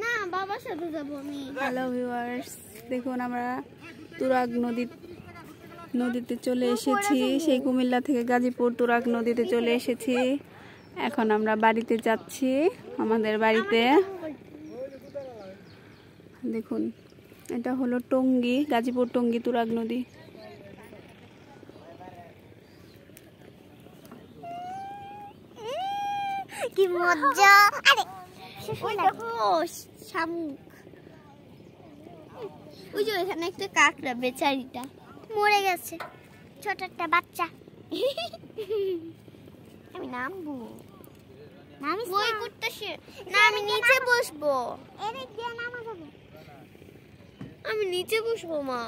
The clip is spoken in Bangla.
না বাবার সাথে যাবো আমি। হ্যালো ভিউয়ার্স, দেখুন আমরা তুরাগ নদীতে চলে এসেছি। সেই কুমিল্লা থেকে গাজীপুর তুরাগ নদীতে চলে এসেছি। এখন আমরা বাড়িতে যাচ্ছি, আমাদের বাড়িতে। দেখুন এটা হলো টঙ্গী, গাজীপুর টঙ্গী তুরাগ নদী। কি মজা! আরে ওই দেখো শামুক, ওই যে এখানে একটা কাকড়া, বেচারিটা মরে গেছে, ছোট একটা বাচ্চা। আমি নামবো, বই করতেছে না, আমি নিচে বসবো। আমি নিচে বসবো মা।